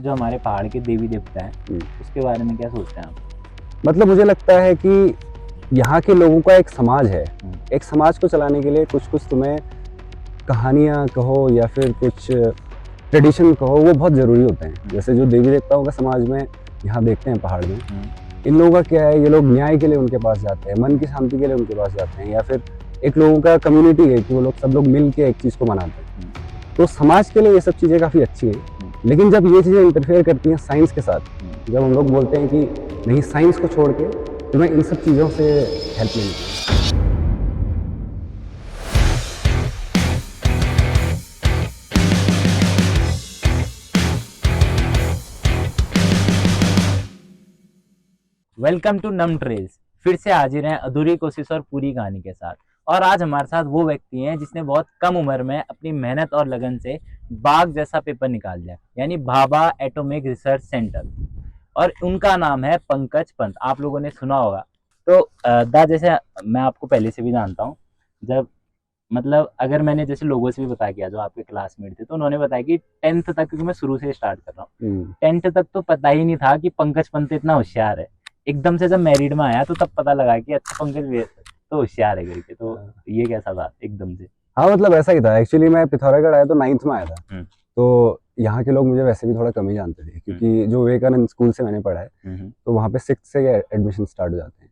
जो हमारे पहाड़ के देवी देवता हैं उसके बारे में क्या सोचते हैं आप? मतलब मुझे लगता है कि यहाँ के लोगों का एक समाज है। एक समाज को चलाने के लिए कुछ कुछ तुम्हें कहानियाँ कहो या फिर कुछ ट्रेडिशन कहो, वो बहुत ज़रूरी होते हैं। जैसे जो देवी देवताओं का समाज में यहाँ देखते हैं पहाड़ में, इन लोगों का क्या है, ये लोग न्याय के लिए उनके पास जाते हैं, मन की शांति के लिए उनके पास जाते हैं, या फिर एक लोगों का कम्युनिटी है कि वो लोग सब लोग मिल के एक चीज़ को मनाते हैं। तो समाज के लिए ये सब चीज़ें काफ़ी अच्छी हैं। लेकिन जब ये चीज़ें इंटरफेयर करती हैं साइंस के साथ, जब हम लोग बोलते हैं कि नहीं, साइंस को छोड़ के तुम्हें इन सब चीज़ों से हेल्प लेनी चाहिए। वेलकम टू नम ट्रेल्स। फिर से हाजिर हैं अधूरी कोशिश और पूरी कहानी के साथ। और आज हमारे साथ वो व्यक्ति हैं जिसने बहुत कम उम्र में अपनी मेहनत और लगन से बाघ जैसा पेपर निकाल दिया, यानी भाभा एटॉमिक रिसर्च सेंटर। और उनका नाम है पंकज पंत। आप लोगों ने सुना होगा। तो जैसे मैं आपको पहले से भी जानता हूँ, जब मतलब अगर मैंने जैसे लोगों से भी बताया किया जो आपके क्लासमेट थे, तो उन्होंने बताया कि 10th तक, क्योंकि मैं शुरू से स्टार्ट कर रहा हूँ, 10th तक तो पता ही नहीं था कि पंकज पंत इतना होशियार है। एकदम से जब मैरिड में आया तो तब पता लगा कि अच्छा पंकज तो होशियार है करके। तो ये कैसा था एकदम से? हाँ, मतलब ऐसा ही था। एक्चुअली मैं पिथौरागढ़ आया तो 9th में आया था। तो यहाँ के लोग मुझे वैसे भी थोड़ा कम ही जानते थे, क्योंकि जो विवेकानंद स्कूल से मैंने पढ़ा है तो वहाँ पे 6th से एडमिशन स्टार्ट हो जाते हैं।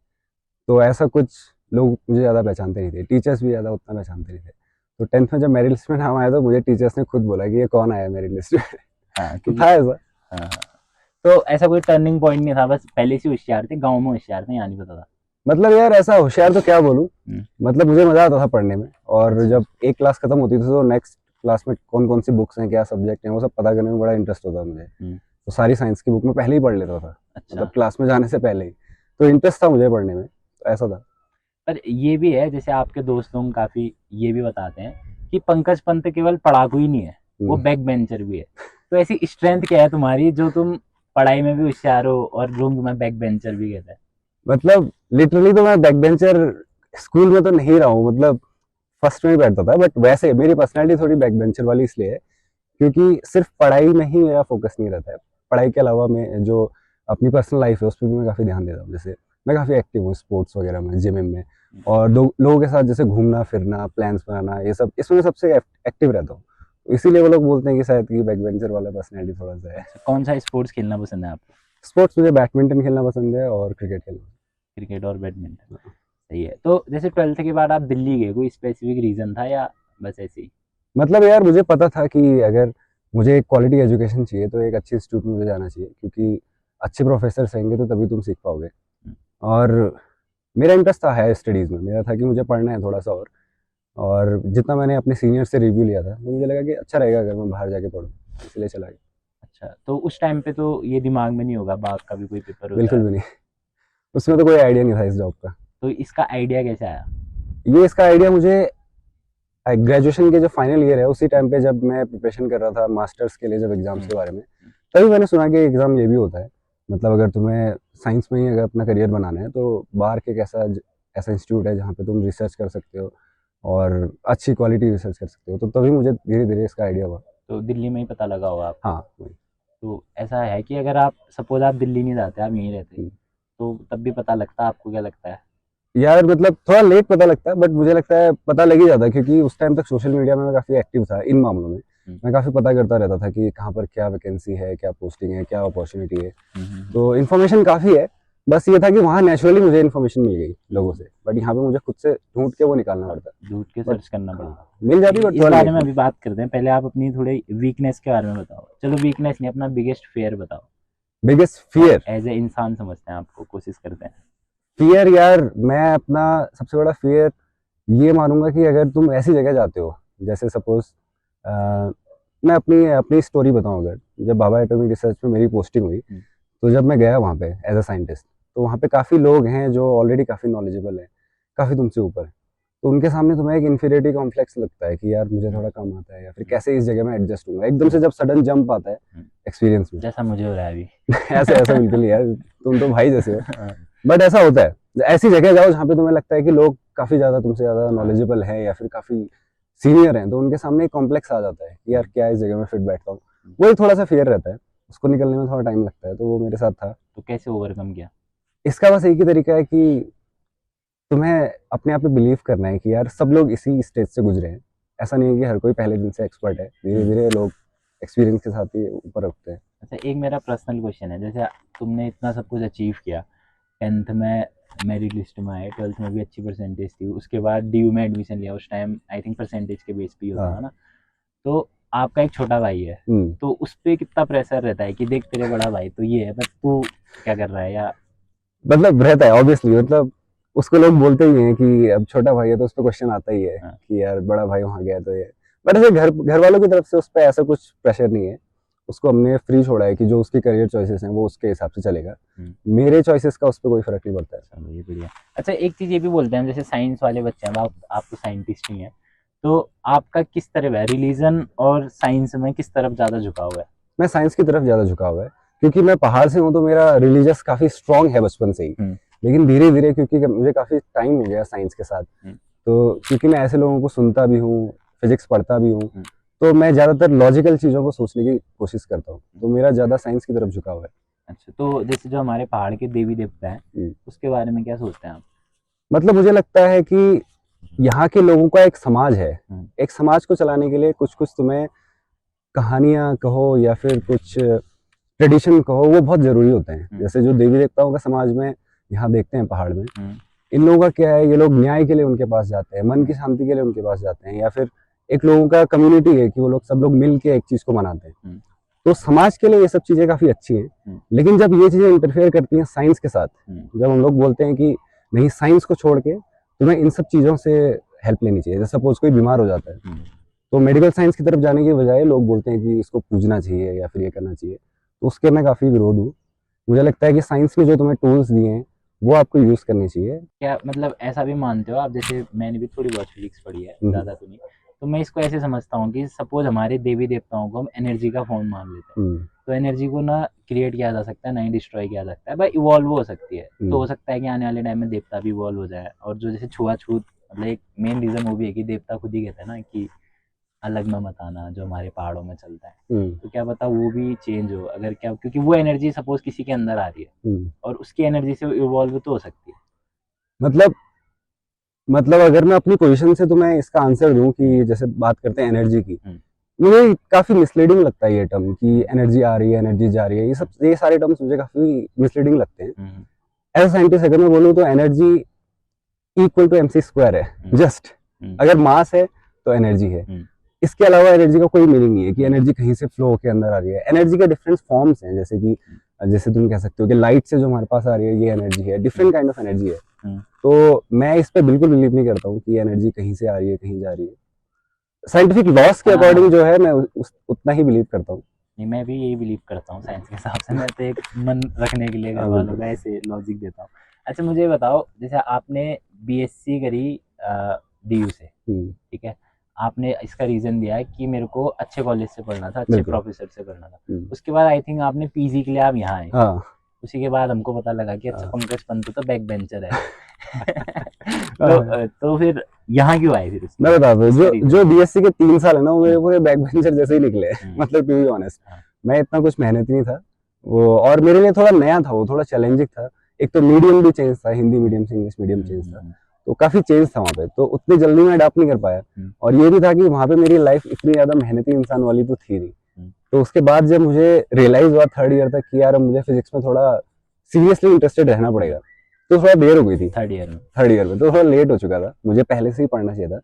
तो ऐसा कुछ लोग मुझे ज़्यादा पहचानते नहीं थे, टीचर्स भी ज़्यादा उतना पहचानते नहीं थे। तो 10th में जब मेरिट लिस्ट में नाम आया तो मुझे टीचर्स ने खुद बोला कि ये कौन आया मेरिट लिस्ट में। हाँ, तो था ऐसा। हाँ। तो ऐसा कोई टर्निंग पॉइंट नहीं था, बस पहले से होशियार थे, गाँव में होशियार थे, यहाँ नहीं पता था? मतलब यार ऐसा होशियार तो क्या बोलूँ, मतलब मुझे मजा आता था पढ़ने में। और जब एक क्लास खत्म होती थी तो नेक्स्ट क्लास में कौन कौन सी बुक्स हैं, क्या सब्जेक्ट हैं, वो सब पता करने में बड़ा इंटरेस्ट होता मुझे। तो सारी साइंस की बुक में पहले ही पढ़ लेता था। अच्छा। मतलब क्लास में जाने से पहले ही तो इंटरेस्ट था मुझे पढ़ने में, तो ऐसा था। पर ये भी है, जैसे आपके दोस्त लोग काफी ये भी बताते हैं कि पंकज पंत केवल पढ़ाकू ही नहीं है, वो बैक बेंचर भी है। तो ऐसी स्ट्रेंथ क्या है तुम्हारी जो तुम पढ़ाई में भी होशियार हो और रूम में बैक बेंचर भी कहते हैं? मतलब लिटरली तो मैं बैक बेंचर स्कूल में तो नहीं रहा हूँ, मतलब फर्स्ट में ही बैठता था। बट वैसे मेरी पर्सनैलिटी थोड़ी बैक बेंचर वाली इसलिए है क्योंकि सिर्फ पढ़ाई में ही मेरा फोकस नहीं रहता है। पढ़ाई के अलावा मैं जो अपनी पर्सनल लाइफ है उस पर भी मैं काफ़ी ध्यान देता हूँ। जैसे मैं काफ़ी एक्टिव हूँ स्पोर्ट्स वगैरह में, जिम में, और लोगों के साथ जैसे घूमना फिरना, प्लान्स बनाना, ये सब इसमें सबसे एक्टिव रहता हूँ। तो इसीलिए वो लोग बोलते हैं कि शायद कि बैक बेंचर वाला पर्सनैलिटी थोड़ा सा है। कौन सा स्पोर्ट्स खेलना पसंद है आपको? स्पोर्ट्स मुझे बैडमिंटन खेलना पसंद है और क्रिकेट खेलना। क्रिकेट और बैडमिंटन, सही है। तो जैसे 12th के बाद आप दिल्ली गए, कोई स्पेसिफिक रीजन था या बस ऐसे ही? मतलब यार मुझे पता था कि अगर मुझे एक क्वालिटी एजुकेशन चाहिए तो एक अच्छे इंस्टीट्यूट में मुझे जाना चाहिए, क्योंकि अच्छे प्रोफेसर रहेंगे तो तभी तुम सीख पाओगे। और मेरा इंटरेस्ट था हायर स्टडीज़ में, मेरा था कि मुझे पढ़ना है थोड़ा सा। और जितना मैंने अपने सीनियर से रिव्यू लिया था तो मुझे लगा कि अच्छा रहेगा अगर मैं बाहर जाके पढूं, इसलिए चला गया। अच्छा, तो उस टाइम पे तो ये दिमाग में नहीं होगा बाघ का भी कोई पेपर होता बिल्कुल है? भी नहीं, उसमें तो कोई आइडिया नहीं था इस जॉब का। तो इसका आइडिया कैसे आया? ये इसका आइडिया मुझे ग्रेजुएशन के जो फाइनल ईयर है उसी टाइम पे जब मैं प्रिपरेशन कर रहा था मास्टर्स के लिए, जब एग्जाम्स के बारे में, तभी मैंने सुना कि एग्ज़ाम ये भी होता है। मतलब अगर तुम्हें साइंस में ही अगर अपना करियर बनाना है तो बाहर के एक ऐसा ऐसा इंस्टीट्यूट है जहाँ पे तुम रिसर्च कर सकते हो और अच्छी क्वालिटी रिसर्च कर सकते हो। तो तभी मुझे धीरे धीरे इसका आइडिया हुआ। तो दिल्ली में ही पता लगा होगा आपको? हाँ वही। तो ऐसा है कि अगर आप सपोज आप दिल्ली नहीं जाते, आप यहीं रहते, तो तब भी पता लगता? आपको क्या लगता है? यार मतलब थोड़ा लेट पता लगता है, बट मुझे लगता है पता लग ही जाता है, क्योंकि उस टाइम तक सोशल मीडिया में मैं काफ़ी एक्टिव था इन मामलों में। मैं काफ़ी पता करता रहता था कि कहाँ पर क्या वैकेंसी है, क्या पोस्टिंग है, क्या अपॉर्चुनिटी है। तो इन्फॉर्मेशन काफ़ी है। बस ये था कि वहाँ नेचुरली मुझे इन्फॉर्मेशन मिल गई लोगों से, बट यहाँ पे मुझे खुद से ढूंढ के वो निकालना पड़ता है, ढूंढ के सर्च करना पड़ता। मिल जाती बट इस बारे में अभी बात करते हैं। पहले आप अपनी थोड़ी वीकनेस के बारे में बताओ। चलो वीकनेस नहीं, अपना बिगेस्ट फेयर बताओ। बिगेस्ट फियर एज ए इंसान समझते हैं आपको, कोशिश करते हैं। फियर यार, मैं अपना सबसे बड़ा फियर ये मानूंगा कि अगर तुम ऐसी जगह जाते हो, जैसे सपोज मैं अपनी अपनी स्टोरी बताऊं। अगर जब भाभा एटॉमिक रिसर्च में मेरी पोस्टिंग हुई तो जब मैं गया वहाँ पे एज अ साइंटिस्ट, तो वहाँ पे काफ़ी लोग हैं जो ऑलरेडी काफ़ी नॉलेजेबल हैं, काफ़ी तुमसे ऊपर है। तो उनके सामने तुम्हें एक इन्फीरियरिटी कॉम्प्लेक्स लगता है कि यार मुझे थोड़ा कम आता है, या फिर कैसे इस जगह में एडजस्ट होऊंगा। एकदम से जब सडन जंप आता है एक्सपीरियंस में, जैसा मुझे हो रहा है अभी। ऐसे ऐसा बिल्कुल ही यार, तुम तो भाई जैसे हो। बट ऐसा होता है, ऐसी जगह जाओ जहाँ पे तुम्हें लगता है कि लोग काफ़ी ज़्यादा तुमसे ज़्यादा नॉलेजेबल हैं या फिर काफ़ी सीनियर हैं, तो उनके सामने एक कॉम्प्लेक्स आ जाता है कि यार क्या इस जगह में फिट बैठता हूँ। वही थोड़ा सा फियर रहता है। उसको निकलने में थोड़ा टाइम लगता है, तो वो मेरे साथ था। तो कैसे ओवरकम किया? इसका बस एक ही तरीका है कि तुम्हें अपने आप पे बिलीव करना है कि यार सब लोग इसी स्टेज से गुजरे हैं। ऐसा नहीं है कि हर कोई पहले दिन से एक्सपर्ट है, धीरे धीरे लोग एक्सपीरियंस के साथ ही ऊपर उठते हैं। अच्छा, एक मेरा पर्सनल क्वेश्चन है, जैसे तुमने इतना सब कुछ अचीव किया, 10th में मेरिट लिस्ट में आए, 12th में भी अच्छी परसेंटेज थी, उसके बाद DU में एडमिशन लिया, उस टाइम आई थिंक परसेंटेज के बेस पे ही होता हाँ। है ना। तो आपका एक छोटा भाई है, हम्म। तो उस पे कितना प्रेशर रहता है कि देख तेरे बड़ा भाई तो ये है, बट तू क्या कर रहा है, या मतलब रहता है ऑब्वियसली, मतलब उसको लोग बोलते ही हैं कि अब छोटा भाई है तो उस पर क्वेश्चन आता ही है हाँ, कि यार बड़ा भाई वहाँ गया तो ये। बट ऐसे घर घर वालों की तरफ से उस पर ऐसा कुछ प्रेशर नहीं है। उसको हमने फ्री छोड़ा है कि जो उसकी करियर चॉइसेस हैं वो उसके हिसाब से चलेगा। मेरे चॉइसेस का उस पर कोई फर्क नहीं पड़ता है। चलो ये बढ़िया। अच्छा, एक चीज़ ये भी बोलते हैं, जैसे साइंस वाले बच्चे हैं, आप तो साइंटिस्ट ही हैं, तो आपका किस तरह है रिलीजन और साइंस में, किस तरफ ज़्यादा झुकाव है? मैं साइंस की तरफ ज़्यादा झुका हुआ है, क्योंकि मैं पहाड़ से हूँ तो मेरा रिलीजियस काफ़ी स्ट्रांग है बचपन से ही। लेकिन धीरे धीरे, क्योंकि मुझे काफ़ी टाइम हो गया साइंस के साथ, तो क्योंकि मैं ऐसे लोगों को सुनता भी हूँ, फिजिक्स पढ़ता भी हूँ, तो मैं ज़्यादातर लॉजिकल चीज़ों को सोचने की कोशिश करता हूँ, तो मेरा ज़्यादा साइंस की तरफ झुकाव है। अच्छा, तो जैसे जो हमारे पहाड़ के देवी देवता हैं, उसके बारे में क्या सोचते हैं आप? मतलब मुझे लगता है कि यहाँ के लोगों का एक समाज है। एक समाज को चलाने के लिए कुछ कुछ तुम्हें कहानियाँ कहो या फिर कुछ ट्रेडिशन कहो, वो बहुत ज़रूरी होते हैं। जैसे जो देवी देवताओं का समाज में यहाँ देखते हैं पहाड़ में, इन लोगों का क्या है, ये लोग न्याय के लिए उनके पास जाते हैं, मन की शांति के लिए उनके पास जाते हैं, या फिर एक लोगों का कम्युनिटी है कि वो लोग सब लोग मिल के एक चीज़ को मनाते हैं। तो समाज के लिए ये सब चीज़ें काफ़ी अच्छी हैं। लेकिन जब ये चीज़ें इंटरफेयर करती हैं साइंस के साथ, जब हम लोग बोलते हैं कि नहीं, साइंस को छोड़ के तुम्हें इन सब चीज़ों से हेल्प लेनी चाहिए, जैसे सपोज कोई बीमार हो जाता है, तो मेडिकल साइंस की तरफ जाने की बजाय लोग बोलते हैं कि इसको पूजना चाहिए या फिर ये करना चाहिए, तो उसके मैं काफ़ी विरोध हूँ। मुझे लगता है कि साइंस ने जो तुम्हें टूल्स दिए हैं वो आपको यूज़ करनी चाहिए। क्या मतलब ऐसा भी मानते हो आप, जैसे मैंने भी थोड़ी बहुत फिजिक्स पढ़ी है, ज़्यादा तो नहीं, तो मैं इसको ऐसे समझता हूँ कि सपोज हमारे देवी देवताओं को हम एनर्जी का फॉर्म मान लेते हैं, तो एनर्जी को ना क्रिएट किया जा सकता है, ना ही डिस्ट्रॉय किया जा सकता है, भाई इवॉल्व हो सकती है। तो हो सकता है कि आने वाले टाइम में देवता भी इवॉल्व हो जाए, और जो जैसे छुआछूत, मतलब एक मेन रीज़न वो भी है कि देवता खुद ही कहते हैं ना कि अलग में मत आना, जो हमारे पहाड़ों में चलता है, तो क्या पता वो भी चेंज हो, अगर क्या, क्योंकि वो एनर्जी सपोज किसी के अंदर आ रही है और उसकी एनर्जी से इवॉल्व तो हो सकती है। मतलब अगर मैं अपनी पोजीशन से तुम्हें इसका आंसर दूं कि जैसे बात करते हैं एनर्जी की, मुझे काफी मिसलीडिंग लगता है ये टर्म कि एनर्जी आ रही है, एनर्जी जा रही है, ये सारे टर्म्स मुझे काफी मिसलीडिंग लगते हैं। एज अ साइंटिस्ट अगर मैं बोलूँ तो एनर्जी इक्वल टू mc² है, जस्ट। अगर मास है तो एनर्जी है, इसके अलावा एनर्जी का कोई मीनिंग नहीं है कि एनर्जी कहीं से फ्लो होकर अंदर आ रही है। एनर्जी के डिफरेंट फॉर्म्स हैं, जैसे कि जैसे तुम कह सकते हो कि लाइट से जो हमारे पास आ रही है ये एनर्जी है, डिफरेंट काइंड ऑफ एनर्जी है। तो मैं इस पे बिल्कुल बिलीव नहीं करता हूँ कि एनर्जी कहीं से आ रही है कहीं जा रही है। साइंटिफिक लॉस के अकॉर्डिंग जो है मैं उतना ही बिलीव करता हूँ। नहीं, मैं भी यही बिलीव करता हूँ साइंस के हिसाब से, मैं तो एक मन रखने के लिए घर वालों का ऐसे लॉजिक देता हूँ। अच्छा, मुझे ये बताओ, जैसे आपने BSc करी DU से, ठीक है, आपने इसका रीज़न दिया है कि मेरे को अच्छे कॉलेज से पढ़ना था, अच्छे प्रोफेसर से पढ़ना था, उसके बाद आई थिंक आपने PG के लिए आप यहाँ आए। हाँ। उसी के बाद हमको पता लगा कि अच्छा पंकज पंत तो बैक बेंचर है। तो फिर यहाँ क्यों आए फिर? मैं बता दूं, जो BSc के 3 साल है ना, वो मेरे पूरे बैक बेंचर जैसे ही निकले। मतलब टू बी ऑनेस्ट, मैं इतना कुछ मेहनत नहीं था वो, और मेरे लिए थोड़ा नया था वो, थोड़ा चैलेंजिंग था। एक तो मीडियम भी चेंज था, हिंदी मीडियम से इंग्लिश मीडियम चेंज था, तो काफी चेंज था वहाँ पे, तो उतनी जल्दी में अडॉप्ट नहीं कर पाया। और ये भी था कि वहाँ पे मेरी लाइफ इतनी ज्यादा मेहनती इंसान वाली तो थी नहीं। तो उसके बाद जब मुझे रियलाइज हुआ 3rd ईयर तक कि यार मुझे फिजिक्स में थोड़ा सीरियसली इंटरेस्टेड रहना पड़ेगा, तो थोड़ा देर हो गई थी। 3rd ईयर में तो थोड़ा लेट हो चुका था, मुझे पहले से ही पढ़ना चाहिए था।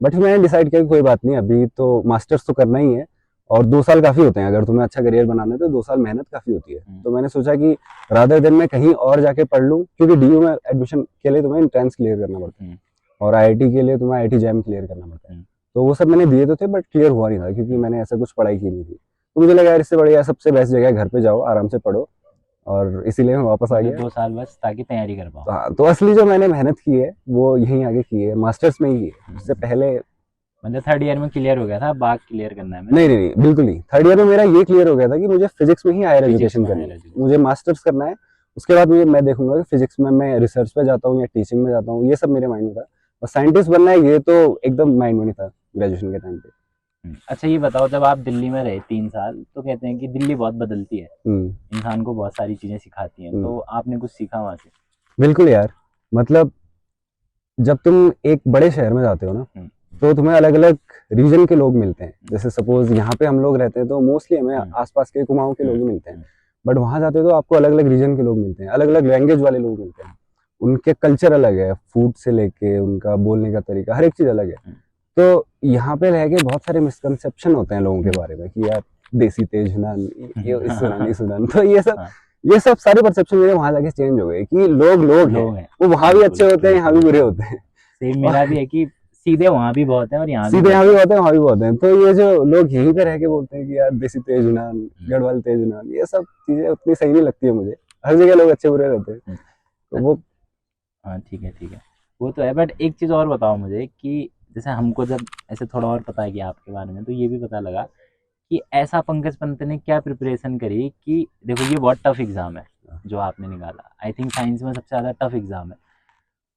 बट मैंने डिसाइड किया कि कोई बात नहीं, अभी तो मास्टर्स तो करना ही है, और 2 साल काफी होते हैं अगर तुम्हें अच्छा करियर बनाना है, तो 2 साल मेहनत काफी होती है। तो मैंने सोचा कि रादर देन मैं कहीं और जाके पढ़ लूँ, क्योंकि DU में एडमिशन के लिए तुम्हें एंट्रेंस क्लियर करना पड़ता है, और IIT के लिए तुम्हें IIT JAM क्लियर करना पड़ता है। तो वो सब मैंने दिए तो थे, बट क्लियर हुआ नहीं था, क्योंकि मैंने ऐसा कुछ पढ़ाई की नहीं थी। तो मुझे लगा यार इससे बढ़िया सबसे बेस्ट जगह है घर पे जाओ आराम से पढ़ो, और इसीलिए मैं वापस आ गया। 2 साल बस ताकि तैयारी कर पाओ। हाँ, तो असली जो मैंने मेहनत की है वो यहीं आगे की है, मास्टर्स में ही की है, उससे पहले। मतलब 3rd ईयर में क्लियर हो गया था, बाग क्लियर करना है? नहीं, बिल्कुल नहीं। 3rd ईयर में मेरा ये क्लियर हो गया था कि मुझे फिजिक्स में ही हायर एजुकेशन करनी है, मुझे मास्टर्स करना है। उसके बाद मैं देखूंगा कि फिजिक्स में मैं रिसर्च पे जाता हूँ या टीचिंग में जाता हूँ, ये सब मेरे माइंड में था। और साइंटिस्ट बनना है ये तो एकदम माइंड में नहीं था ग्रेजुएशन के टाइम पे। अच्छा ये बताओ, जब आप दिल्ली में रहे 3 साल, तो कहते हैं कि दिल्ली बहुत बदलती है, इंसान को बहुत सारी चीजें सिखाती हैं, तो आपने कुछ सीखा वहां से? बिल्कुल यार, मतलब जब तुम एक बड़े शहर में जाते हो ना, तो तुम्हें अलग अलग रीजन के लोग मिलते हैं। जैसे सपोज यहाँ पे हम लोग रहते हैं तो मोस्टली हमें आसपास के कुमाऊं के लोग ही मिलते हैं, बट वहाँ जाते हो तो आपको अलग अलग रीजन के लोग मिलते हैं, अलग अलग लैंग्वेज वाले लोग मिलते हैं। उनके कल्चर अलग है, फूड से लेके उनका बोलने का तरीका, हर एक चीज अलग है। तो यहाँ पे रह के बहुत सारे मिसकंसेप्शन होते हैं लोगों के बारे में कि यार देसी तेज नान, ये सुनान सुनान, तो ये सब सारे परसेप्शन मेरे वहां जाके चेंज हो गए कि लोग लोग हैं, वो वहां भी अच्छे होते हैं, यहाँ भी बुरे होते हैं। सेम मेरा भी है कि सीधे वहां भी बहुत है और यहाँ भी सीधे यहाँ भी बहुत है, वहां भी बहुत है। तो ये जो लोग यहीं पे रह के बोलते हैं कि यार देसी तेज नान, गढ़वाल तेज नान, ये सब चीजें उतनी सही नहीं लगती है मुझे। हर जगह लोग अच्छे बुरे रहते हैं, तो वो हाँ ठीक है ठीक है, वो तो है। बट एक चीज़ और बताओ मुझे कि जैसे हमको जब ऐसे थोड़ा और पता है कि आपके बारे में, तो ये भी पता लगा कि ऐसा पंकज पंत ने क्या प्रिपरेशन करी कि देखो ये बहुत टफ एग्जाम है जो आपने निकाला, आई थिंक साइंस में सबसे ज़्यादा टफ एग्जाम है।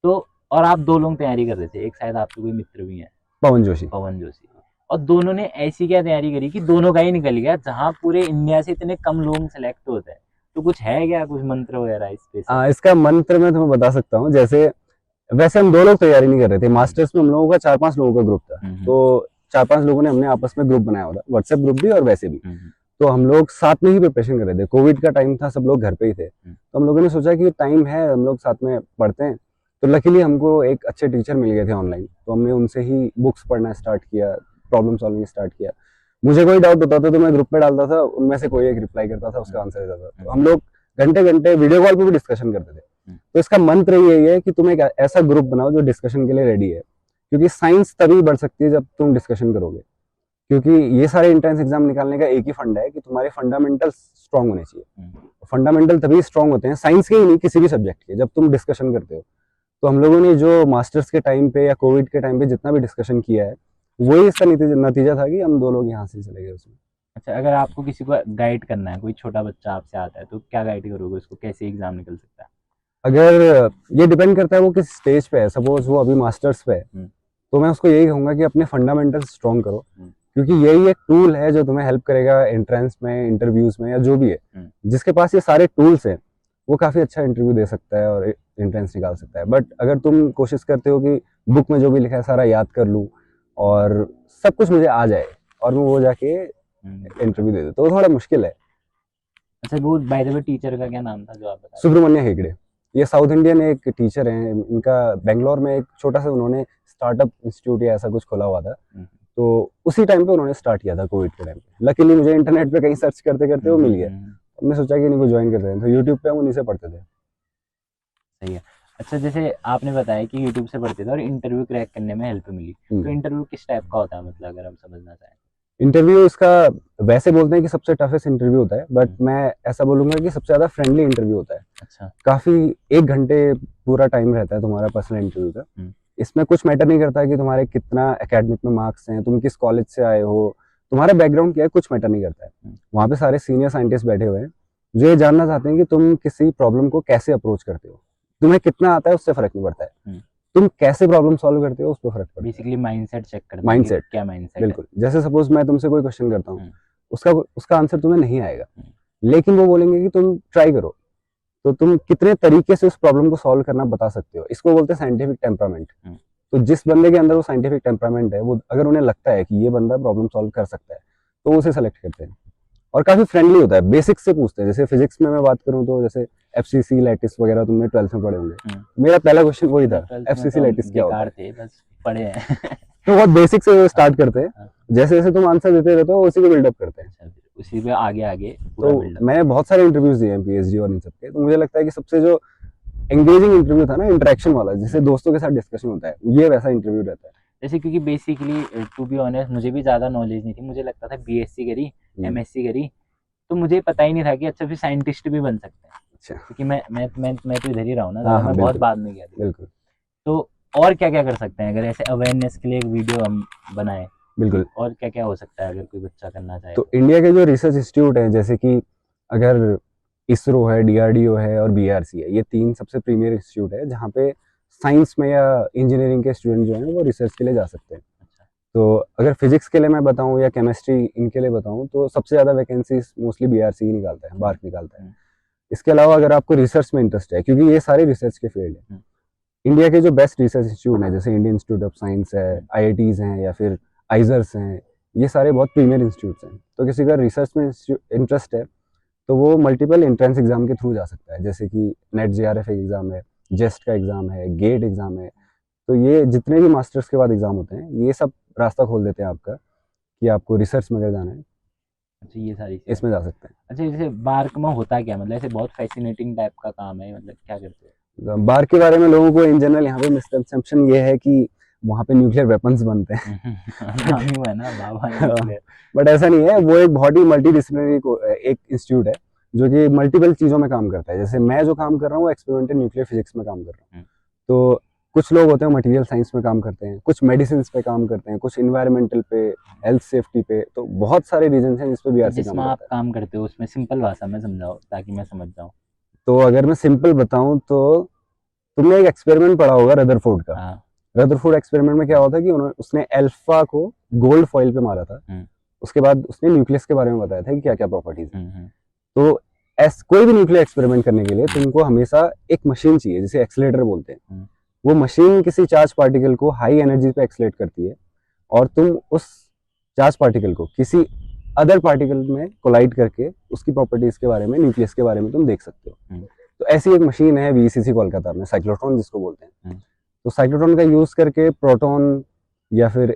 तो और आप दो लोग तैयारी कर रहे थे, एक शायद आपके कोई मित्र भी हैं, पवन जोशी। पवन जोशी, और दोनों ने ऐसी क्या तैयारी करी कि दोनों का ही निकल गया, जहाँ पूरे इंडिया से इतने कम लोग सेलेक्ट होते हैं। तो कुछ है क्या, कुछ मंत्र वगैरह इस पे से? इसका मंत्र मैं तुम्हें बता सकता हूँ। जैसे वैसे हम 2 लोग तैयारी नहीं कर रहे थे, मास्टर्स में हम लोगों का 4-5 लोगों का ग्रुप था। तो 4-5 लोगों ने हमने आपस में ग्रुप बनाया हुआ था, व्हाट्सएप ग्रुप भी और वैसे भी। तो हम लोग साथ में ही प्रिपरेशन कर रहे थे, कोविड का टाइम था, सब लोग घर पे ही थे, तो हम लोगों ने सोचा कि टाइम है, हम लोग साथ में पढ़ते हैं। तो लकीली हमको एक अच्छे टीचर मिल गए थे ऑनलाइन, तो हमने उनसे ही बुक्स पढ़ना स्टार्ट किया, प्रॉब्लम सॉल्विंग स्टार्ट किया। मुझे कोई डाउट होता था तो मैं ग्रुप में डालता था, उनमें से कोई एक रिप्लाई करता था, उसका आंसर देता था। तो हम लोग घंटे घंटे वीडियो कॉल पे भी डिस्कशन करते थे। तो इसका मंत्र यही है कि तुम एक ऐसा ग्रुप बनाओ जो डिस्कशन के लिए रेडी है, क्योंकि साइंस तभी बढ़ सकती है जब तुम डिस्कशन करोगे। क्योंकि ये सारे एंट्रेंस एग्जाम निकालने का एक ही फंडा है कि तुम्हारे फंडामेंटल स्ट्रांग होने चाहिए। फंडामेंटल तभी स्ट्रांग होते हैं, साइंस के ही नहीं, किसी भी सब्जेक्ट के, जब तुम डिस्कशन करते हो। तो हम लोगों ने जो मास्टर्स के टाइम पे या कोविड के टाइम पे जितना भी डिस्कशन किया है, वही इसका नतीजा था कि हम 2 लोग यहाँ से चले गए उसमें। अच्छा, अगर आपको किसी को गाइड करना है, कोई छोटा बच्चा आपसे आता है, तो क्या गाइड करोगे उसको, कैसे एग्जाम निकल सकता है? अगर ये डिपेंड करता है वो किस स्टेज पे है, सपोज वो अभी मास्टर्स पे है, तो मैं उसको यही कहूंगा कि अपने फंडामेंटल स्ट्रॉन्ग करो, क्योंकि यही एक टूल है जो तुम्हें हेल्प करेगा एंट्रेंस में, इंटरव्यूज में, या जो भी है। जिसके पास ये सारे टूल्स हैं वो काफी अच्छा इंटरव्यू दे सकता है और एंट्रेंस निकाल सकता है। बट अगर तुम कोशिश करते हो कि बुक में जो भी लिखा है सारा याद कर लूँ और सब कुछ मुझे आ जाए और मैं वो जाके इंटरव्यू दे दूँ, तो वो थोड़ा मुश्किल है। अच्छा, वो बाय द वे टीचर का क्या नाम था जो आप बता रहे सुब्रमण्य हेगड़े, ये साउथ इंडियन एक टीचर हैं, इनका बेंगलोर में एक छोटा सा उन्होंने स्टार्टअप इंस्टीट्यूट या ऐसा कुछ खोला हुआ था। तो उसी टाइम पे उन्होंने स्टार्ट किया था कोविड के टाइम पे। लकीली मुझे इंटरनेट पे कहीं सर्च करते करते वो मिल गया, हमने सोचा कि इन्हीं को ज्वाइन करते हैं, तो यूट्यूब पे हम उन्हीं से पढ़ते थे। सही है। अच्छा, जैसे आपने बताया कि यूट्यूब से पढ़ते थे और इंटरव्यू क्रैक करने में हेल्प मिली, तो इंटरव्यू किस टाइप का होता है, मतलब अगर हम समझना चाहें? इंटरव्यू इसका वैसे बोलते हैं कि सबसे टफेस्ट इंटरव्यू होता है, बट मैं ऐसा बोलूंगा कि सबसे ज्यादा फ्रेंडली इंटरव्यू होता है। अच्छा। काफी 1 घंटे पूरा टाइम रहता है तुम्हारा पर्सनल इंटरव्यू का। इसमें कुछ मैटर नहीं करता कि तुम्हारे कितना एकेडमिक में मार्क्स हैं, तुम किस कॉलेज से आए हो, तुम्हारा बैकग्राउंड क्या है, कुछ मैटर नहीं करता है। वहाँ पे सारे सीनियर साइंटिस्ट बैठे हुए हैं जो ये जानना चाहते हैं कि तुम किसी प्रॉब्लम को कैसे अप्रोच करते हो। तुम्हें कितना आता है उससे फर्क नहीं पड़ता है, तुम कैसे प्रॉब्लम सॉल्व करते हो उस पर फर्क पड़ता है। बेसिकली माइंडसेट चेक करते हैं, माइंडसेट, क्या माइंडसेट है। बिल्कुल। जैसे सपोज मैं तुमसे कोई क्वेश्चन करता हूँ, उसका उसका आंसर तुम्हें नहीं आएगा, लेकिन वो बोलेंगे कि तुम ट्राई करो, तो तुम कितने तरीके से उस प्रॉब्लम को सॉल्व करना बता सकते हो। इसको बोलते हैं साइंटिफिक टेम्परामेंट। तो जिस बंदे के अंदर वो साइंटिफिक टेम्परामेंट है, वो अगर उन्हें लगता है कि ये बंदा प्रॉब्लम सॉल्व कर सकता है, तो वो उसे सेलेक्ट करते हैं। और काफी फ्रेंडली होता है, बेसिक्स से पूछते हैं। जैसे फिजिक्स में मैं बात करूँ तो जैसे एफसीसी लैटिस वगैरह तुमने 12th में पढ़े होंगे, मेरा पहला क्वेश्चन वही था, एफसीसी लैटिस क्या होता है। थे, बस पढ़े हैं। तो बहुत बेसिक से स्टार्ट करते हैं, जैसे जैसे तुम आंसर देते रहते हो उसी को बिल्डअप करते हैं। उसी पे आगे आगे पूरा तो बिल्डअप। मैंने बहुत सारे इंटरव्यूज दिए हैं पीएचडी और इन सब के, तो मुझे लगता है कि सबसे जो एंगेजिंग इंटरव्यू था ना, इंटरेक्शन वाला, जिससे दोस्तों के साथ डिस्कशन होता है, ये वैसा इंटरव्यू रहता है। जैसे क्योंकि बेसिकली टू बी ऑनेस्ट मुझे भी ज़्यादा नॉलेज नहीं थी, मुझे लगता था बीएससी करी, एमएससी करी, तो मुझे पता ही नहीं था कि अच्छा फिर साइंटिस्ट भी बन सकते हैं। अच्छा, क्योंकि मैं तो इधर ही रहा हूँ ना, हाँ, मैं बहुत बाद में गया था। बिल्कुल। तो और क्या क्या कर सकते हैं अगर ऐसे अवेयरनेस के लिए एक वीडियो हम बनाए? बिल्कुल। और क्या क्या हो सकता है अगर कोई बच्चा करना चाहे? तो इंडिया के जो रिसर्च इंस्टीट्यूट हैं, जैसे कि अगर इसरो है, डीआरडीओ है और बीआरसी है, ये 3 सबसे प्रीमियर इंस्टीट्यूट है जहाँ पे साइंस में या इंजीनियरिंग के स्टूडेंट जो हैं वो रिसर्च के लिए जा सकते हैं। तो अगर फिजिक्स के लिए मैं बताऊं या केमिस्ट्री इनके लिए बताऊं तो सबसे ज़्यादा वैकेंसीज मोस्टली बीआरसी ही निकालता है, बार्क निकालता है। इसके अलावा अगर आपको रिसर्च में इंटरेस्ट है, क्योंकि ये सारे रिसर्च के फील्ड है, इंडिया के जो बेस्ट रिसर्च इंस्टीट्यूट हैं जैसे इंडियन इंस्टीट्यूट ऑफ साइंस है, आईआईटीज हैं या फिर आइजर्स हैं, ये सारे बहुत प्रीमियर इंस्टीट्यूट्स हैं। तो किसी का रिसर्च में इंटरेस्ट है तो वो मल्टीपल एंट्रेंस एग्जाम के थ्रू जा सकता है, जैसे कि नेट जेआरएफ एग्जाम है, जेस्ट का एग्जाम है, गेट एग्जाम है। तो ये जितने भी मास्टर्स के बाद एग्जाम होते हैं ये सब रास्ता खोल देते हैं आपका कि आपको रिसर्च में अगर जाना है अच्छा, ये सारी चीज़ें। इसमें जा सकते हैं। अच्छा, जैसे बार्क में होता क्या, मतलब ऐसे बहुत फैसिनेटिंग टाइप का काम है, मतलब क्या करते हो? बार्क के बारे में लोगों को इन जनरल यहाँ पे मिसकंसेप्शन ये है कि वहाँ पे न्यूक्लियर वेपन्स बनते हैं। नाम ही हुआ ना बाबा nuclear। बट ऐसा नहीं है, वो एक बहुत ही मल्टी डिसिप्लिनरी एक इंस्टीट्यूट है जो कि मल्टीपल चीज़ों में काम करता है। जैसे मैं जो काम कर रहा हूँ वो एक्सपेरिमेंटल न्यूक्लियर फिजिक्स में काम कर रहा हूँ। तो कुछ लोग होते हैं मटेरियल साइंस में काम करते हैं, कुछ मेडिसिन पे काम करते हैं, कुछ इन्वायरमेंटल पे, हेल्थ सेफ्टी पे। तो बहुत सारे रीजन हैं जिस पे तो बीआरसी काम जिसमें करता आप है। काम करते हो उसमें सिंपल भाषा में समझाओ ताकि मैं समझ जाऊँ। तो अगर मैं सिंपल बताऊं तो तुमने एक एक्सपेरिमेंट पढ़ा होगा रदरफोर्ड का। हाँ। रदरफोर्ड एक्सपेरिमेंट में क्या होता है कि उसने अल्फा को गोल्ड फॉइल पे मारा था। उसके बाद उसने न्यूक्लियस के बारे में बताया था कि क्या क्या प्रॉपर्टीज है। तो कोई भी न्यूक्लियर एक्सपेरिमेंट करने के लिए तुमको हमेशा एक मशीन चाहिए जिसे एक्सीलरेटर बोलते हैं। वो मशीन किसी चार्ज पार्टिकल को हाई एनर्जी पे एक्सीलरेट करती है और तुम उस चार्ज पार्टिकल को किसी अदर पार्टिकल में कोलाइड करके उसकी प्रॉपर्टीज के बारे में, न्यूक्लियस के बारे में तुम देख सकते हो। तो ऐसी एक मशीन है वीसीसी कोलकाता में, साइक्लोट्रॉन जिसको बोलते हैं। तो साइक्लोट्रॉन का यूज करके प्रोटॉन या फिर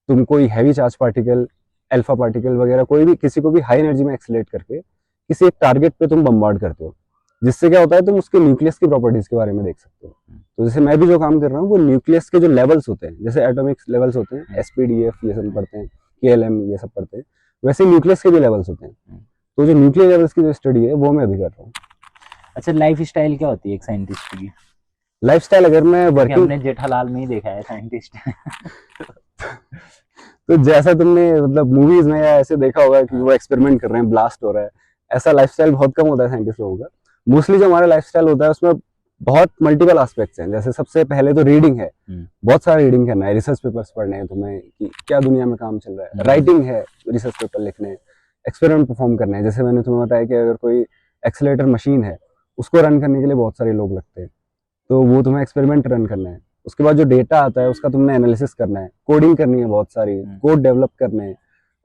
तुम कोई heavy charge particle, alpha particle वगैरह कोई भी किसी को भी हाई एनर्जी में एक्सीलरेट करके किसी एक टारगेट पे तुम बम्बार्ड करते हो, जिससे क्या होता है तुम उसके न्यूक्लियस की प्रॉपर्टीज के बारे में देख सकते हो। तो जैसे मैं भी जो काम कर रहा हूँ वो न्यूक्लियस के जो लेवल्स होते हैं, जैसे एटॉमिक लेवल्स होते हैं, एसपीडीएफ ये सब पढ़ते हैं, केएलएम ये सब पढ़ते हैं, वैसे न्यूक्लियस के भी लेवल्स होते हैं। तो जो न्यूक्लियर लेवल्स की जो स्टडी है वो मैं अभी कर रहा हूँ। अच्छा, लाइफ स्टाइल क्या होती है एक साइंटिस्ट की? लाइफ स्टाइल अगर मैं वर्किंग, हमने जेठालाल में ही देखा है साइंटिस्ट। तो जैसा तुमने मतलब मूवीज में या ऐसे देखा होगा कि वो एक्सपेरिमेंट कर रहे हैं, ब्लास्ट हो रहा है, ऐसा लाइफस्टाइल बहुत कम होता है साइंटिस्ट लोगों का। मोस्टली जो हमारा लाइफस्टाइल होता है उसमें बहुत मल्टीपल एस्पेक्ट्स हैं। जैसे सबसे पहले तो रीडिंग है, बहुत सारा रीडिंग करना है, रिसर्च पेपर्स पढ़ने हैं तुम्हें कि क्या दुनिया में काम चल रहा है। राइटिंग है, रिसर्च पेपर लिखने, एक्सपेरिमेंट परफॉर्म करने हैं। जैसे मैंने तुम्हें बताया कि अगर कोई एक्सेलेरेटर मशीन है उसको रन करने के लिए बहुत सारे लोग लगते हैं, तो वो तुम्हें एक्सपेरिमेंट रन करना है। उसके बाद जो डेटा आता है उसका तुमने एनालिसिस करना है, कोडिंग करनी है, बहुत सारी कोड डेवलप करने हैं।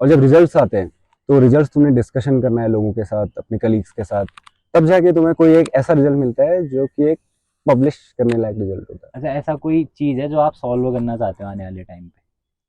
और जब रिजल्ट्स आते हैं तो रिजल्ट्स तुमने डिस्कशन करना है लोगों के साथ, अपने कलीग्स के साथ, तब जाके तुम्हें कोई एक ऐसा रिजल्ट मिलता है जो कि एक पब्लिश करने लायक रिजल्ट होता है। अच्छा, ऐसा कोई चीज़ है जो आप सॉल्व करना चाहते हो आने वाले टाइम पे?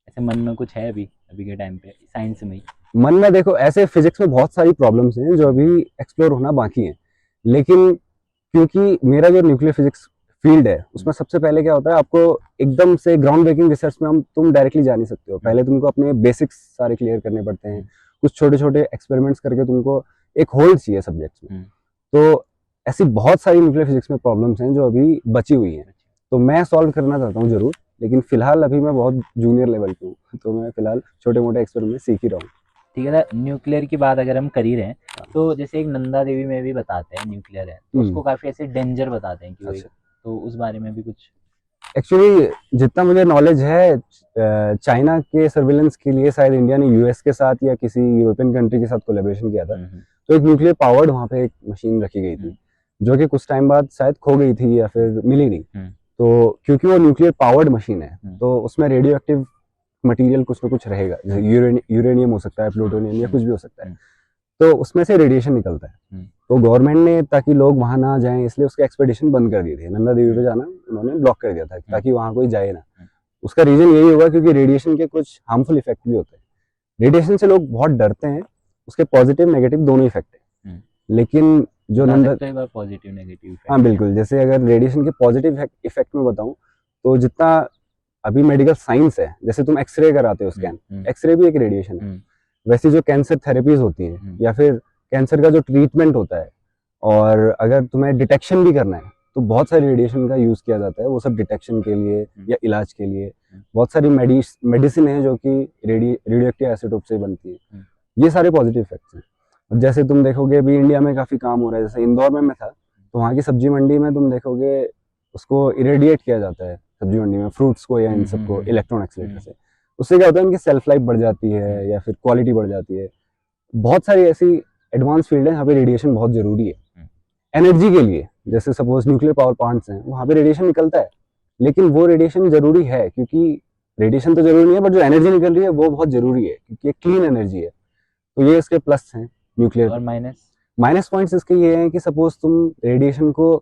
ऐसे मन में कुछ है अभी अभी के टाइम पे साइंस में ही? मन में देखो, ऐसे फिजिक्स में बहुत सारी प्रॉब्लम्स हैं जो अभी एक्सप्लोर होना बाकी हैं, लेकिन क्योंकि मेरा जो न्यूक्लियर फिजिक्स फील्ड है उसमें सबसे पहले क्या होता है, आपको एकदम से ग्राउंड ब्रेकिंग रिसर्च में तुम डायरेक्टली जा नहीं सकते हो। पहले तुमको अपने बेसिक्स सारे क्लियर करने पड़ते हैं, कुछ छोटे छोटे एक्सपेरिमेंट्स करके तुमको एक होल्ड चाहिए सब्जेक्ट्स में। तो ऐसी बहुत सारी न्यूक्लियर फिजिक्स में प्रॉब्लम्स हैं जो अभी बची हुई हैं, तो मैं सॉल्व करना चाहता हूँ जरूर, लेकिन फिलहाल अभी मैं बहुत जूनियर लेवल पे हूँ, तो मैं फिलहाल छोटे मोटे एक्सपेरिमेंट सीख ही रहा हूँ। ठीक है, न्यूक्लियर की बात अगर हम कर ही रहे हैं तो जैसे एक नंदा देवी में भी बताते हैं न्यूक्लियर है, तो उसको काफी ऐसे डेंजर बताते हैं कि वो तो उस बारे में भी कुछ? एक्चुअली जितना मुझे नॉलेज है, चाइना के सर्विलेंस के लिए शायद इंडिया ने यूएस के साथ या किसी यूरोपियन कंट्री के साथ कोलैबोरेशन किया था। तो एक न्यूक्लियर पावर्ड वहाँ पे एक मशीन रखी गई थी जो कि कुछ टाइम बाद शायद खो गई थी या फिर मिली नहीं। तो क्योंकि वो न्यूक्लियर पावर्ड मशीन है तो उसमें रेडियो एक्टिव मटीरियल कुछ ना कुछ रहेगा, जैसे यूरेनियम हो सकता है, प्लूटोनियम या कुछ भी हो सकता है, तो उसमें से रेडिएशन निकलता है। तो गवर्नमेंट ने ताकि लोग वहां ना जाएं इसलिए उसके एक्सपेडिशन बंद कर दिए थे, नंदा देवी पे जाना उन्होंने ब्लॉक कर दिया था ताकि वहां कोई जाए ना। उसका रीजन यही होगा क्योंकि रेडिएशन के कुछ हार्मफुल इफेक्ट भी होते हैं। रेडिएशन से लोग बहुत डरते हैं, उसके पॉजिटिव नेगेटिव दोनों इफेक्ट है। लेकिन जो नंदा पॉजिटिव नेगेटिव, हाँ बिल्कुल, जैसे अगर रेडिएशन के पॉजिटिव इफेक्ट में बताऊं तो जितना अभी मेडिकल साइंस है, जैसे तुम एक्सरे कराते हो स्कैन, एक्सरे भी एक रेडिएशन है। वैसे जो कैंसर थेरेपीज होती हैं या फिर कैंसर का जो ट्रीटमेंट होता है, और अगर तुम्हें डिटेक्शन भी करना है तो बहुत सारी रेडिएशन का यूज किया जाता है, वो सब डिटेक्शन के लिए या इलाज के लिए। बहुत सारी मेडिसिन है जो कि रेडियो एक्टिव आइसोटोप से बनती है। ये सारे पॉजिटिव इफेक्ट्स हैं। और जैसे तुम देखोगे अभी इंडिया में काफी काम हो रहा है, जैसे इंदौर में मैं था तो वहाँ की सब्जी मंडी में तुम देखोगे उसको इरेडिएट किया जाता है, सब्जी मंडी में फ्रूट्स को या इन सबको इलेक्ट्रॉन एक्सीलरेटर से। उससे क्या होता है, उनकी सेल्फ लाइफ बढ़ जाती है या फिर क्वालिटी बढ़ जाती है। बहुत सारी ऐसी एडवांस फील्ड है जहाँ पे रेडिएशन बहुत जरूरी है एनर्जी के लिए। जैसे सपोज न्यूक्लियर पावर प्लांट्स हैं, वहाँ पे रेडिएशन निकलता है, लेकिन वो रेडिएशन जरूरी है, क्योंकि रेडिएशन तो जरूरी नहीं है, बट जो एनर्जी निकल रही है वो बहुत जरूरी है, क्योंकि ये क्लीन एनर्जी है। तो ये इसके प्लस हैं न्यूक्लियर। और माइनस? माइनस पॉइंट्स इसके ये हैं कि सपोज तुम रेडिएशन को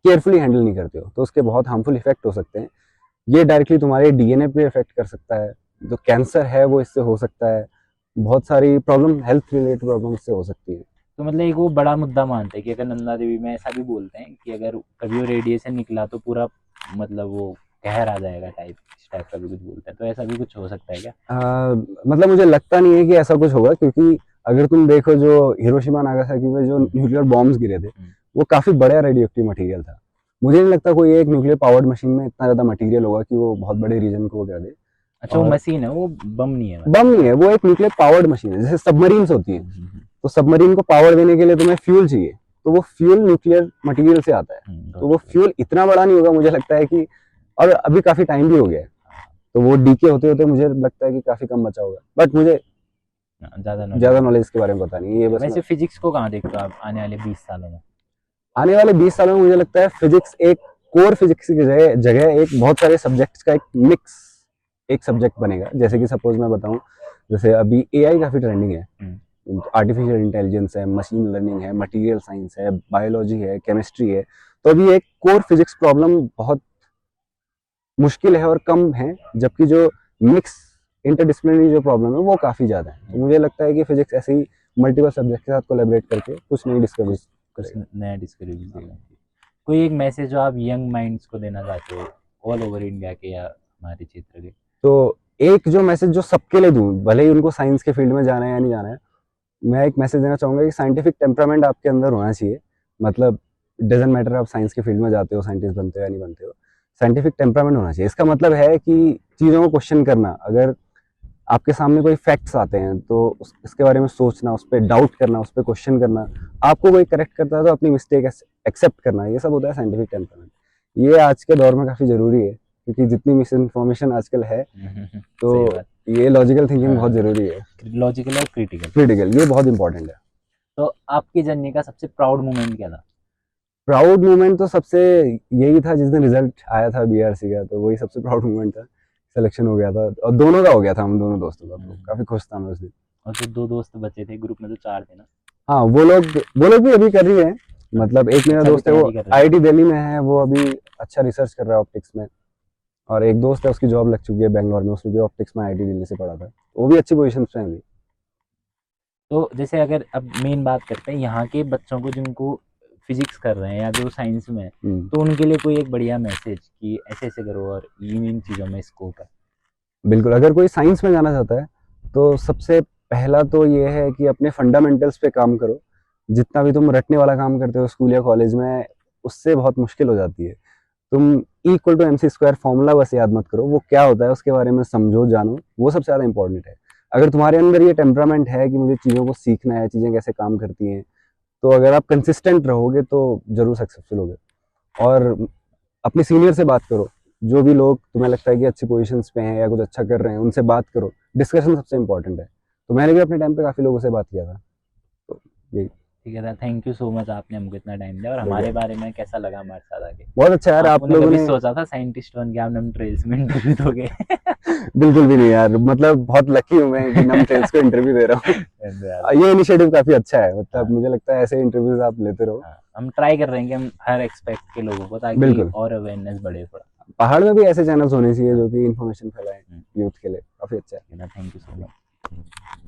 केयरफुली हैंडल नहीं करते हो तो उसके बहुत हार्मफुल इफेक्ट हो सकते हैं। ये डायरेक्टली तुम्हारे डीएनए पे इफेक्ट कर सकता है, जो कैंसर है वो इससे हो सकता है, बहुत सारी प्रॉब्लम, हेल्थ रिलेटेड प्रॉब्लम इससे हो सकती है। तो मतलब एक वो बड़ा मुद्दा मानते हैं कि अगर नंदा देवी में ऐसा भी बोलते हैं कि अगर कभी वो रेडिएशन निकला तो पूरा मतलब वो कहर आ जाएगा टाइप, इस टाइप का भी कुछ बोलते हैं, तो ऐसा भी कुछ हो सकता है क्या? मतलब मुझे लगता नहीं है कि ऐसा कुछ होगा, क्योंकि अगर तुम देखो जो हिरोशिमा नागासाकी में जो न्यूक्लियर बॉम्ब्स गिरे थे, वो काफी बड़ा रेडियो एक्टिव मटीरियल था। मुझे नहीं लगता कोई एक न्यूक्लियर पावर्ड मशीन में इतना ज्यादा मटीरियल होगा कि वो बहुत बड़े रीजन को कर दे। अच्छा, वो और मशीन है, वो बम नहीं है मतलब? बम नहीं है, वो एक न्यूक्लियर पावर्ड मशीन है, जैसे सबमरीन्स होती है। तो सबमरीन को पावर देने के लिए तुम्हें फ्यूल चाहिए, तो वो फ्यूल न्यूक्लियर मटेरियल से आता है। तो वो फ्यूल इतना बड़ा नहीं होगा मुझे लगता है कि, और अभी काफी टाइम भी हो गया है, तो वो डीके होते होते मुझे लगता है कि काफी कम बचा होगा। बट मुझे ज्यादा नॉलेज इसके बारे में पता नहीं है। ये बस वैसे फिजिक्स को कहाँ देखते हो आप आने वाले 20 सालों में? आने वाले 20 सालों में मुझे लगता है फिजिक्स एक कोर फिजिक्स की जगह एक बहुत सारे सब्जेक्ट्स का एक मिक्स एक सब्जेक्ट बनेगा। जैसे कि सपोज मैं बताऊं, जैसे अभी एआई काफी ट्रेंडिंग है, आर्टिफिशियल इंटेलिजेंस है, मशीन लर्निंग है, मटेरियल साइंस है, बायोलॉजी है, केमिस्ट्री है। तो अभी एक कोर फिजिक्स प्रॉब्लम बहुत मुश्किल है और कम है, जबकि जो मिक्स इंटरडिसिप्लिनरी जो प्रॉब्लम है वो काफ़ी ज़्यादा है। तो मुझे लगता है कि फिजिक्स ऐसे ही मल्टीपल सब्जेक्ट के साथ कोलैबोरेट करके कुछ नई डिस्कवरी कुछ नया डिस्कवरी देगा। कोई एक मैसेज जो आप यंग माइंड्स को देना चाहते हो, ऑल ओवर इंडिया के या हमारे क्षेत्र के? तो एक जो मैसेज जो सबके लिए दूं, भले ही उनको साइंस के फील्ड में जाना है या नहीं जाना है, मैं एक मैसेज देना चाहूँगा कि साइंटिफिक टेम्परामेंट आपके अंदर होना चाहिए। मतलब डजेंट मैटर आप साइंस के फील्ड में जाते हो, साइंटिस्ट बनते हो या नहीं बनते हो, साइंटिफिक टेम्परामेंट होना चाहिए। इसका मतलब है कि चीज़ों को क्वेश्चन करना, अगर आपके सामने कोई फैक्ट्स आते हैं तो इसके बारे में सोचना, उस पर डाउट करना, उस पर क्वेश्चन करना, आपको कोई करेक्ट करता है तो अपनी मिस्टेक एक्सेप्ट करना, ये सब होता है साइंटिफिक टेम्परामेंट। ये आज के दौर में काफ़ी ज़रूरी है, क्योंकि जितनी मिस इन्फॉर्मेशन आजकल है, तो ये लॉजिकल थिंकिंग बहुत ज़रूरी है। लॉजिकल और क्रिटिकल ये बहुत इंपॉर्टेंट है। तो आपकी जर्नी का सबसे प्राउड मोमेंट क्या था? प्राउड मोमेंट तो सबसे यही था जिस दिन रिजल्ट आया था बीआरसी का, तो वही सबसे प्राउड मोमेंट था। सिलेक्शन हो गया था और दोनों का हो गया था, हम दोनों दोस्तों का, तो काफी खुश था मैं उस दिन। और जो 2 दोस्त बचे थे ग्रुप में, तो 4 थे ना? हाँ, वो लोग भी अभी कर रही है। मतलब एक मेरा दोस्त है, वो आईआईटी दिल्ली में है, वो अभी अच्छा रिसर्च कर रहा है ऑप्टिक्स में। और एक दोस्त है, उसकी जॉब लग चुकी है बैंगलोर में, उसने भी ऑप्टिक्स में आईआईटी दिल्ली से पढ़ा था, वो भी अच्छी पोजीशन पे है अभी। तो जैसे अगर अब मेन बात करते हैं यहाँ के बच्चों को जिनको फिजिक्स कर रहे हैं या जो साइंस में है, तो उनके लिए कोई एक बढ़िया मैसेज कि ऐसे ऐसे करो और इन चीज़ों में स्कोप है? बिल्कुल, अगर कोई साइंस में जाना चाहता है तो सबसे पहला तो ये है कि अपने फंडामेंटल्स पे काम करो। जितना भी तुम रटने वाला काम करते हो स्कूल या कॉलेज में, उससे बहुत मुश्किल हो जाती है। तुम E=mc² फॉर्मूला बस याद मत करो, वो क्या होता है उसके बारे में समझो, जानो, वो सबसे ज़्यादा इंपॉर्टेंट है। अगर तुम्हारे अंदर ये टेम्परामेंट है कि मुझे चीज़ों को सीखना है, चीज़ें कैसे काम करती हैं, तो अगर आप कंसिस्टेंट रहोगे तो ज़रूर सक्सेसफुल होगे। और अपने सीनियर से बात करो, जो भी लोग तुम्हें लगता है कि अच्छी पोजीशंस पे हैं या कुछ अच्छा कर रहे हैं, उनसे बात करो। डिस्कशन सबसे इंपॉर्टेंट है। तो मैंने भी अपने टाइम पे काफ़ी लोगों से बात किया था, तो यही। ठीक है sir, thank you so much, आपने हमको इतना टाइम दिया और हमारे बारे में कैसा लगा हमारे साथ आके? बहुत अच्छा यार, आप लोगों कभी ने सोचा था साइंटिस्ट बन के आप नम ट्रेल्स में इंटरव्यू दोगे? बिल्कुल भी नहीं यार, मतलब बहुत लकी हूँ मैं कि नम ट्रेल्स को इंटरव्यू दे रहा हूँ। ये इनिशिएटिव काफी अच्छा है, मतलब मुझे लगता है ऐसे इंटरव्यूज आप लेते रहो। हम ट्राई कर रहे हैं कि हम हर एक्सपेक्ट के लोगों को, ताकि और अवेयरनेस बढ़े थोड़ा। पहाड़ में भी ऐसे चैनल्स होने चाहिए जो कि इन्फॉर्मेशन फैलाएं यूथ के लिए, काफी अच्छा है। Thank you so much.